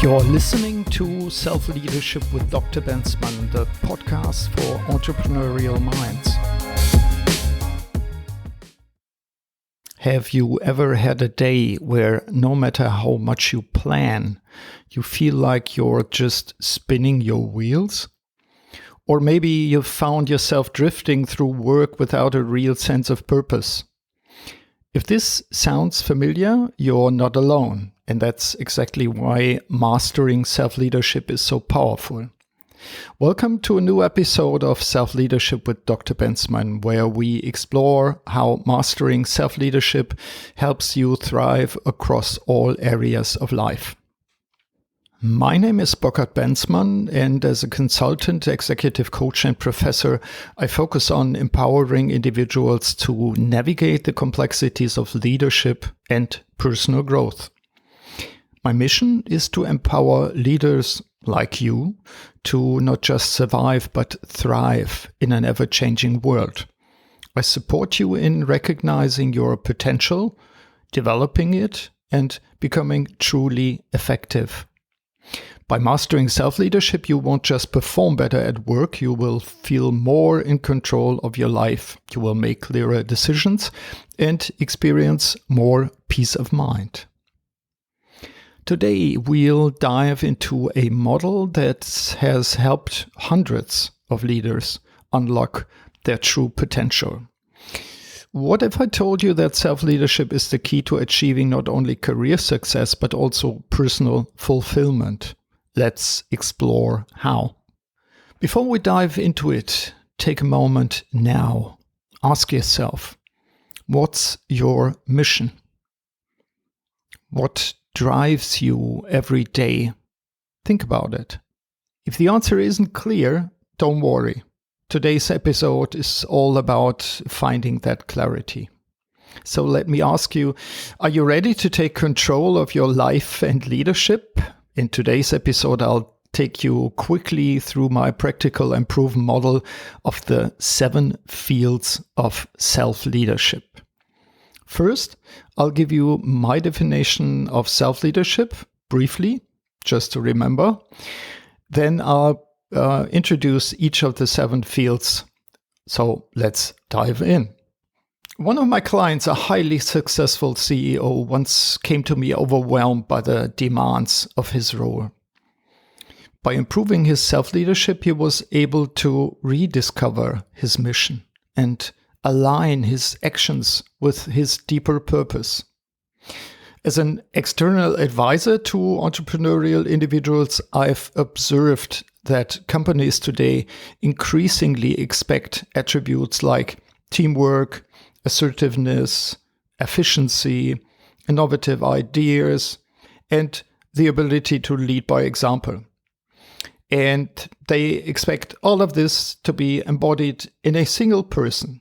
You're listening to Self-Leadership with Dr. Bensmann, the podcast for entrepreneurial minds. Have you ever had a day where no matter how much you plan, you feel like you're just spinning your wheels? Or maybe you've found yourself drifting through work without a real sense of purpose. If this sounds familiar, you're not alone. And that's exactly why mastering self-leadership is so powerful. Welcome to a new episode of Self-Leadership with Dr. Bensmann, where we explore how mastering self-leadership helps you thrive across all areas of life. My name is Dr. Bensmann, and as a consultant, executive coach, and professor, I focus on empowering individuals to navigate the complexities of leadership and personal growth. My mission is to empower leaders like you to not just survive but thrive in an ever-changing world. I support you in recognizing your potential, developing it, and becoming truly effective. By mastering self-leadership, you won't just perform better at work, you will feel more in control of your life. You will make clearer decisions and experience more peace of mind. Today, we'll dive into a model that has helped hundreds of leaders unlock their true potential. What if I told you that self-leadership is the key to achieving not only career success, but also personal fulfillment? Let's explore how. Before we dive into it, take a moment now. Ask yourself, what's your mission? What drives you every day? Think about it. If the answer isn't clear, don't worry. Today's episode is all about finding that clarity. So let me ask you, are you ready to take control of your life and leadership? In today's episode, I'll take you quickly through my practical and proven model of the 7 fields of self-leadership. First, I'll give you my definition of self-leadership briefly, just to remember. Then I'll introduce each of the 7 fields. So let's dive in. One of my clients, a highly successful CEO, once came to me overwhelmed by the demands of his role. By improving his self-leadership, he was able to rediscover his mission and align his actions with his deeper purpose. As an external advisor to entrepreneurial individuals, I've observed that companies today increasingly expect attributes like teamwork, assertiveness, efficiency, innovative ideas, and the ability to lead by example. And they expect all of this to be embodied in a single person.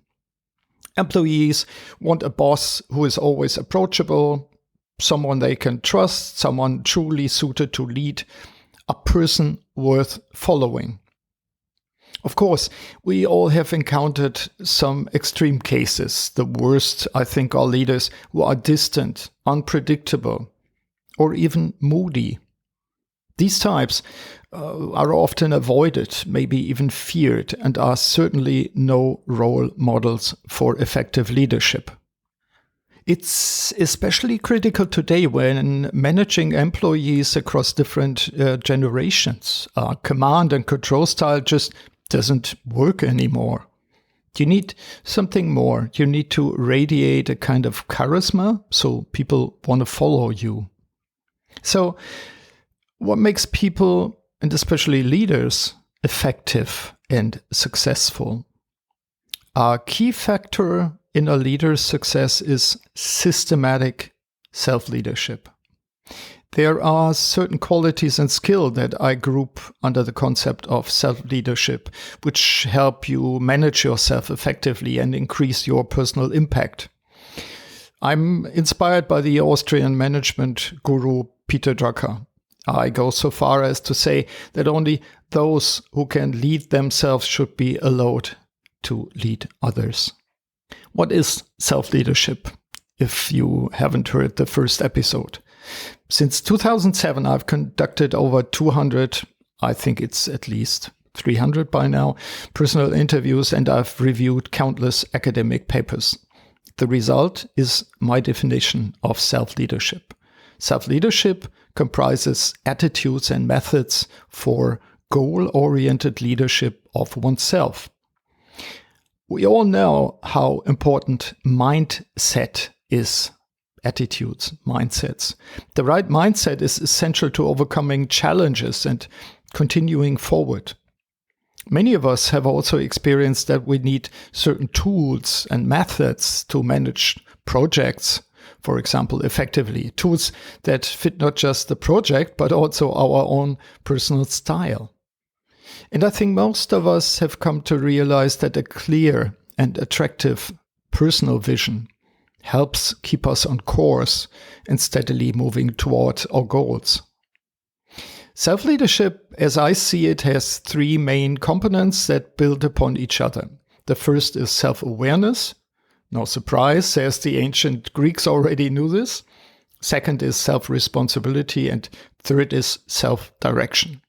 Employees want a boss who is always approachable, someone they can trust, someone truly suited to lead, a person worth following. Of course, we all have encountered some extreme cases. The worst, I think, are leaders who are distant, unpredictable, or even moody. These types are often avoided, maybe even feared, and are certainly no role models for effective leadership. It's especially critical today when managing employees across different generations. Command and control style just doesn't work anymore. You need something more. You need to radiate a kind of charisma so people want to follow you. So, what makes people, and especially leaders, effective and successful? A key factor in a leader's success is systematic self-leadership. There are certain qualities and skills that I group under the concept of self-leadership, which help you manage yourself effectively and increase your personal impact. I'm inspired by the Austrian management guru Peter Drucker. I go so far as to say that only those who can lead themselves should be allowed to lead others. What is self-leadership? If you haven't heard the first episode, Since 2007, I've conducted over 200, I think it's at least 300 by now, personal interviews, and I've reviewed countless academic papers. The result is my definition of self-leadership. Self-leadership comprises attitudes and methods for goal-oriented leadership of oneself. We all know how important mindset is. Attitudes, mindsets. The right mindset is essential to overcoming challenges and continuing forward. Many of us have also experienced that we need certain tools and methods to manage projects, for example, effectively. Tools that fit not just the project, but also our own personal style. And I think most of us have come to realize that a clear and attractive personal vision helps keep us on course and steadily moving toward our goals. Self-leadership, as I see it, has three main components that build upon each other. The first is self-awareness. No surprise, as the ancient Greeks already knew this. Second is self-responsibility, and third is self-direction.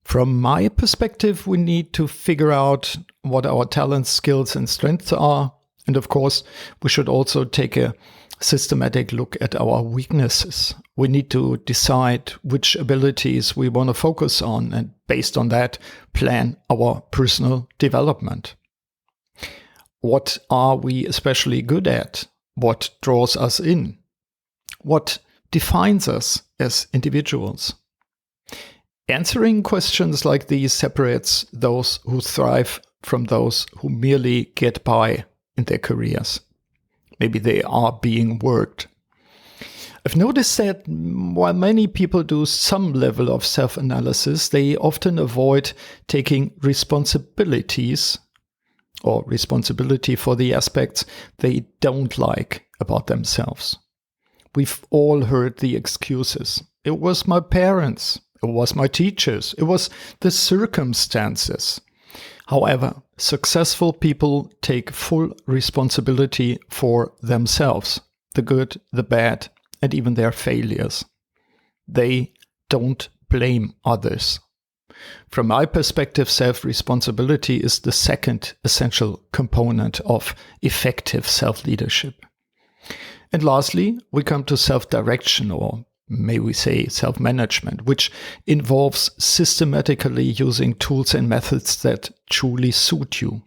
From my perspective, we need to figure out what our talents, skills, and strengths are. And of course, we should also take a systematic look at our weaknesses. We need to decide which abilities we want to focus on, and based on that, plan our personal development. What are we especially good at? What draws us in? What defines us as individuals? Answering questions like these separates those who thrive from those who merely get by in their careers. Maybe they are being worked. I've noticed that while many people do some level of self-analysis, they often avoid taking responsibility for the aspects they don't like about themselves. We've all heard the excuses. It was my parents. It was my teachers. It was the circumstances. However, successful people take full responsibility for themselves, the good, the bad, and even their failures. They don't blame others. From my perspective, self-responsibility is the second essential component of effective self-leadership. And lastly, we come to self-direction, or may we say self-management, which involves systematically using tools and methods that truly suit you.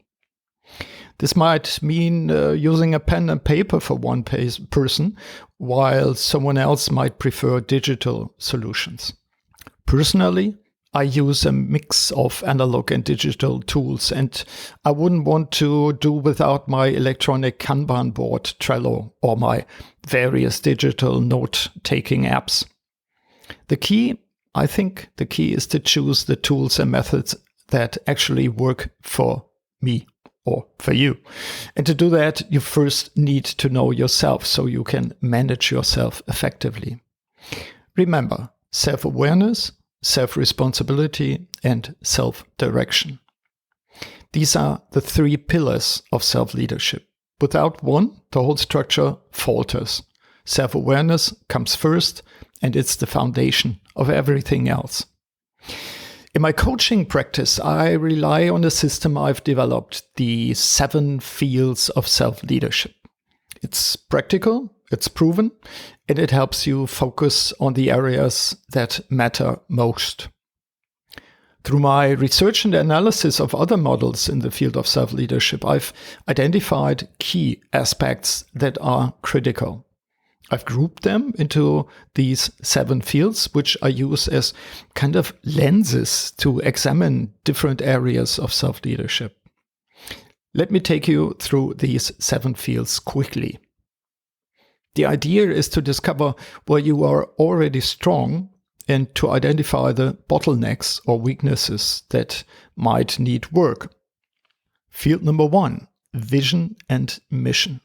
This might mean using a pen and paper for one person, while someone else might prefer digital solutions. Personally, I use a mix of analog and digital tools, and I wouldn't want to do without my electronic Kanban board, Trello, or my various digital note-taking apps. I think the key is to choose the tools and methods that actually work for me or for you. And to do that, you first need to know yourself so you can manage yourself effectively. Remember, self-awareness, self-responsibility, and self-direction. These are the three pillars of self-leadership. Without one, the whole structure falters. Self-awareness comes first, and it's the foundation of everything else. In my coaching practice, I rely on a system I've developed, the 7 fields of self-leadership. It's practical, it's proven, and it helps you focus on the areas that matter most. Through my research and analysis of other models in the field of self-leadership, I've identified key aspects that are critical. I've grouped them into these 7 fields, which I use as kind of lenses to examine different areas of self-leadership. Let me take you through these 7 fields quickly. The idea is to discover where you are already strong and to identify the bottlenecks or weaknesses that might need work. Field number 1, vision and mission.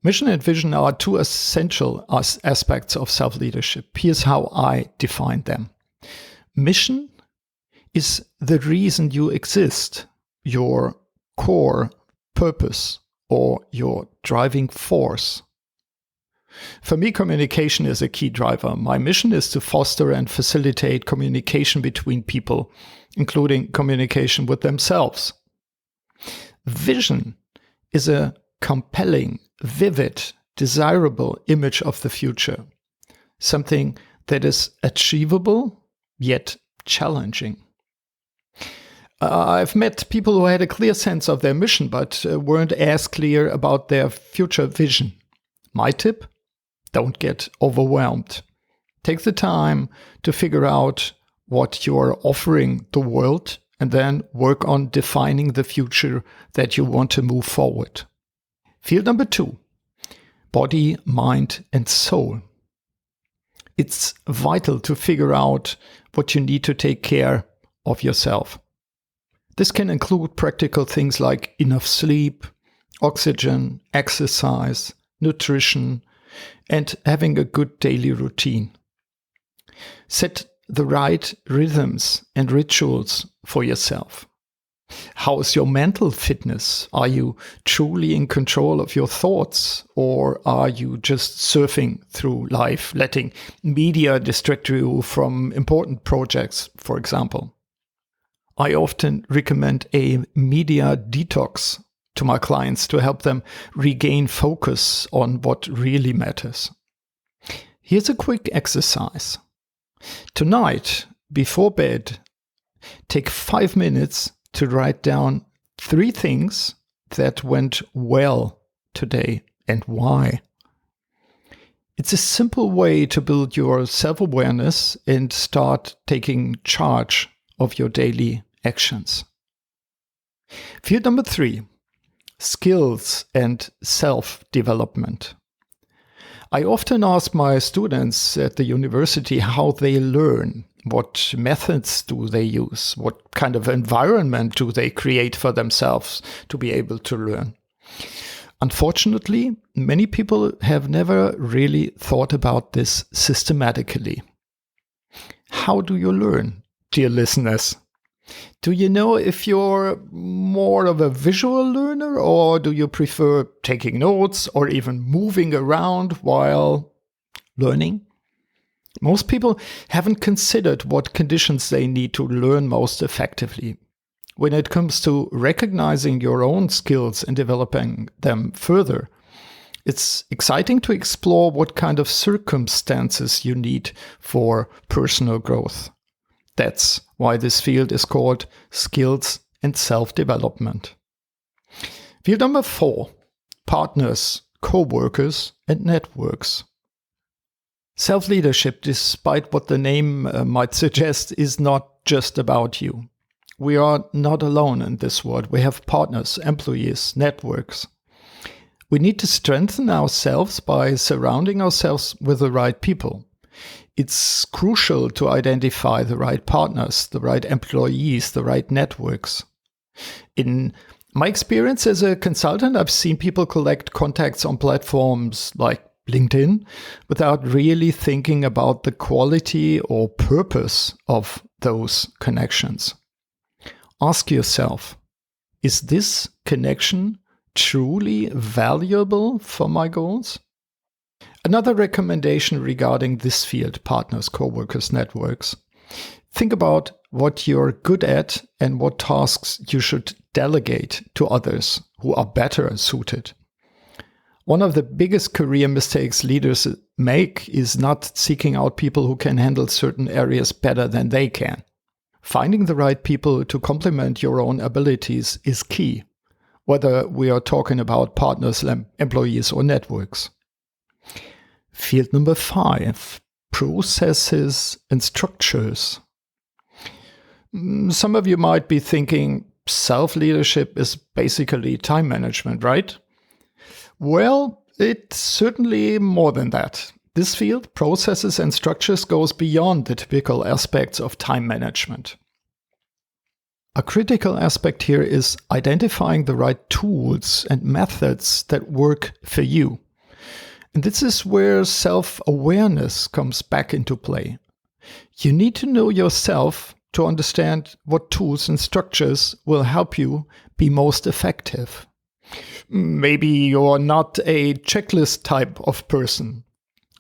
Mission and vision are 2 essential aspects of self-leadership. Here's how I define them. Mission is the reason you exist, your core purpose or your driving force. For me, communication is a key driver. My mission is to foster and facilitate communication between people, including communication with themselves. Vision is a compelling, vivid, desirable image of the future, something that is achievable yet challenging. I've met people who had a clear sense of their mission but weren't as clear about their future vision. My tip? Don't get overwhelmed. Take the time to figure out what you're offering the world and then work on defining the future that you want to move forward. Field number 2, body, mind, and soul. It's vital to figure out what you need to take care of yourself. This can include practical things like enough sleep, oxygen, exercise, nutrition, and having a good daily routine. Set the right rhythms and rituals for yourself. How is your mental fitness? Are you truly in control of your thoughts, or are you just surfing through life, letting media distract you from important projects, for example? I often recommend a media detox to my clients to help them regain focus on what really matters. Here's a quick exercise. Tonight, before bed, take 5 minutes to write down 3 things that went well today and why. It's a simple way to build your self-awareness and start taking charge of your daily actions. Field number 3, skills and self-development. I often ask my students at the university how they learn. What methods do they use? What kind of environment do they create for themselves to be able to learn? Unfortunately, many people have never really thought about this systematically. How do you learn, dear listeners? Do you know if you're more of a visual learner, or do you prefer taking notes or even moving around while learning? Most people haven't considered what conditions they need to learn most effectively. When it comes to recognizing your own skills and developing them further, it's exciting to explore what kind of circumstances you need for personal growth. That's why this field is called skills and self-development. Field number 4, partners, co-workers, and networks. Self-leadership, despite what the name might suggest, is not just about you. We are not alone in this world. We have partners, employees, networks. We need to strengthen ourselves by surrounding ourselves with the right people. It's crucial to identify the right partners, the right employees, the right networks. In my experience as a consultant, I've seen people collect contacts on platforms like LinkedIn without really thinking about the quality or purpose of those connections. Ask yourself, is this connection truly valuable for my goals? Another recommendation regarding this field, partners, co-workers, networks. Think about what you're good at and what tasks you should delegate to others who are better suited. One of the biggest career mistakes leaders make is not seeking out people who can handle certain areas better than they can. Finding the right people to complement your own abilities is key, whether we are talking about partners, employees, or networks. Field number 5, processes and structures. Some of you might be thinking self-leadership is basically time management, right? Well, it's certainly more than that. This field, processes and structures, goes beyond the typical aspects of time management. A critical aspect here is identifying the right tools and methods that work for you. And this is where self-awareness comes back into play. You need to know yourself to understand what tools and structures will help you be most effective. Maybe you're not a checklist type of person.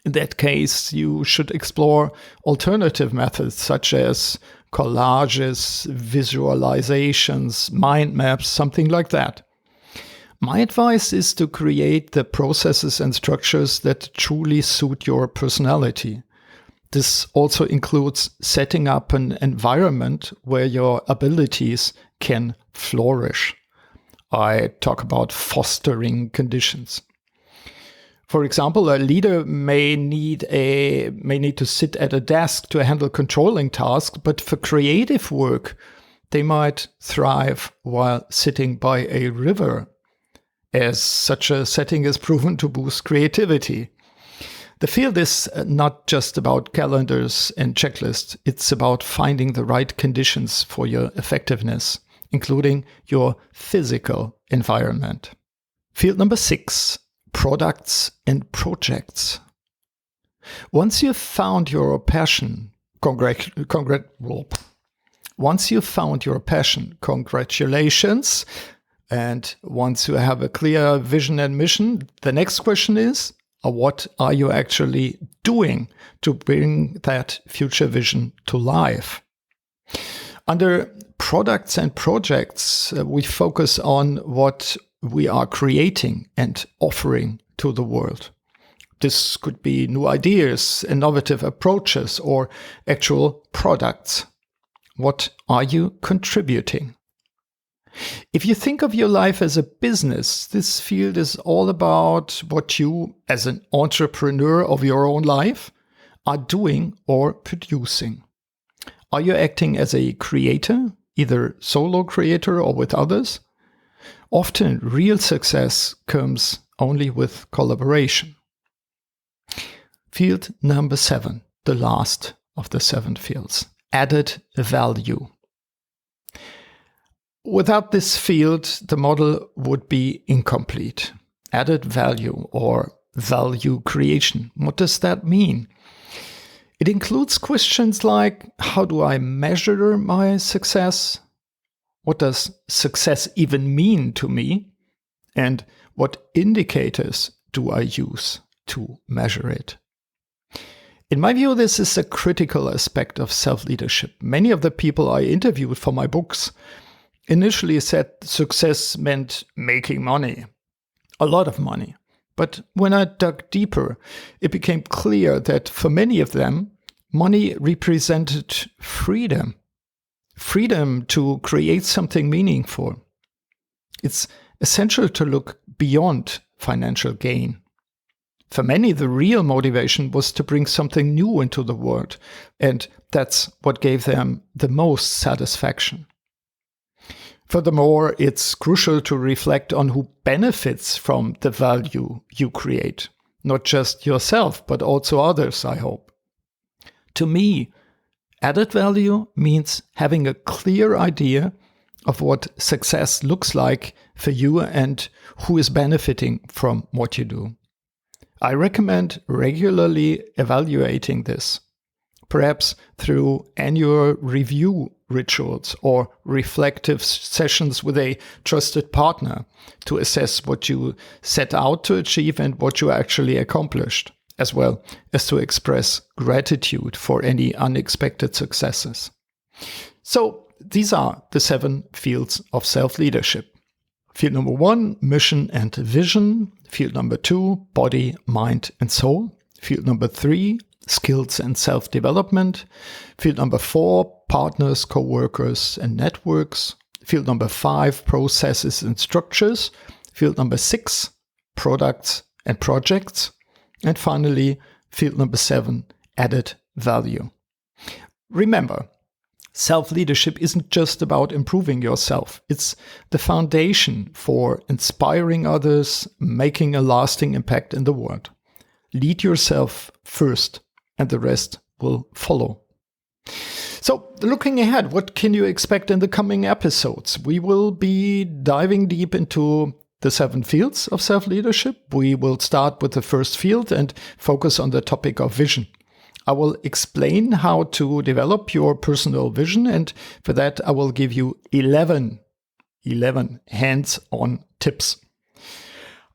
In that case, you should explore alternative methods such as collages, visualizations, mind maps, something like that. My advice is to create the processes and structures that truly suit your personality. This also includes setting up an environment where your abilities can flourish. I talk about fostering conditions. For example, a leader may need to sit at a desk to handle controlling tasks, but for creative work, they might thrive while sitting by a river, as such a setting is proven to boost creativity. The field is not just about calendars and checklists. It's about finding the right conditions for your effectiveness, including your physical environment. Field number 6, products and projects. Once you've found your passion, congratulations. And once you have a clear vision and mission, the next question is, what are you actually doing to bring that future vision to life? Under products and projects, we focus on what we are creating and offering to the world. This could be new ideas, innovative approaches, or actual products. What are you contributing? If you think of your life as a business, this field is all about what you, as an entrepreneur of your own life, are doing or producing. Are you acting as a creator, either solo creator or with others? Often, real success comes only with collaboration. Field number 7, the last of the 7 fields, added value. Without this field, the model would be incomplete. Added value or value creation. What does that mean? It includes questions like, how do I measure my success? What does success even mean to me? And what indicators do I use to measure it? In my view, this is a critical aspect of self-leadership. Many of the people I interviewed for my books initially said success meant making money, a lot of money. But when I dug deeper, it became clear that for many of them, money represented freedom. Freedom to create something meaningful. It's essential to look beyond financial gain. For many, the real motivation was to bring something new into the world, and that's what gave them the most satisfaction. Furthermore, it's crucial to reflect on who benefits from the value you create. Not just yourself, but also others, I hope. To me, added value means having a clear idea of what success looks like for you and who is benefiting from what you do. I recommend regularly evaluating this, perhaps through annual review rituals or reflective sessions with a trusted partner to assess what you set out to achieve and what you actually accomplished, as well as to express gratitude for any unexpected successes. So these are the 7 fields of self-leadership. Field number 1, mission and vision. Field number 2, body, mind and soul. Field number 3, skills and self-development. Field number 4, partners, co-workers and networks. Field number 5, processes and structures. Field number 6, products and projects. And finally, field number 7, added value. Remember, self-leadership isn't just about improving yourself. It's the foundation for inspiring others, making a lasting impact in the world. Lead yourself first, and the rest will follow. So, looking ahead, what can you expect in the coming episodes? We will be diving deep into the 7 fields of self-leadership. We will start with the first field and focus on the topic of vision. I will explain how to develop your personal vision, and for that I will give you 11 hands-on tips.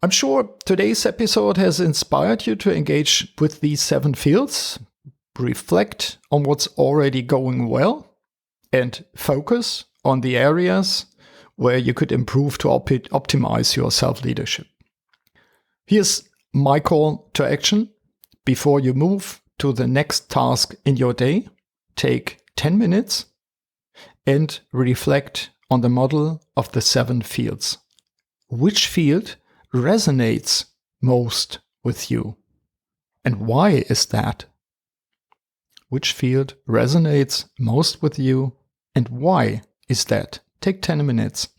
I'm sure today's episode has inspired you to engage with these 7 fields, reflect on what's already going well, and focus on the areas where you could improve to optimize your self-leadership. Here's my call to action. Before you move to the next task in your day, take 10 minutes and reflect on the model of the 7 fields. Which field resonates most with you? And why is that? Which field resonates most with you and why is that? Take 10 minutes.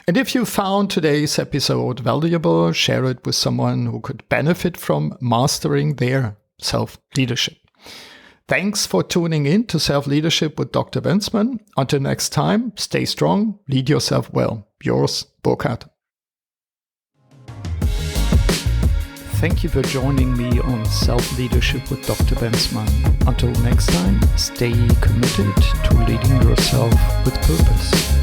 And if you found today's episode valuable, share it with someone who could benefit from mastering their self-leadership. Thanks for tuning in to Self-Leadership with Dr. Bensmann. Until next time, stay strong, lead yourself well. Yours, Burkhard. Thank you for joining me on Self-Leadership with Dr. Bensmann. Until next time, stay committed to leading yourself with purpose.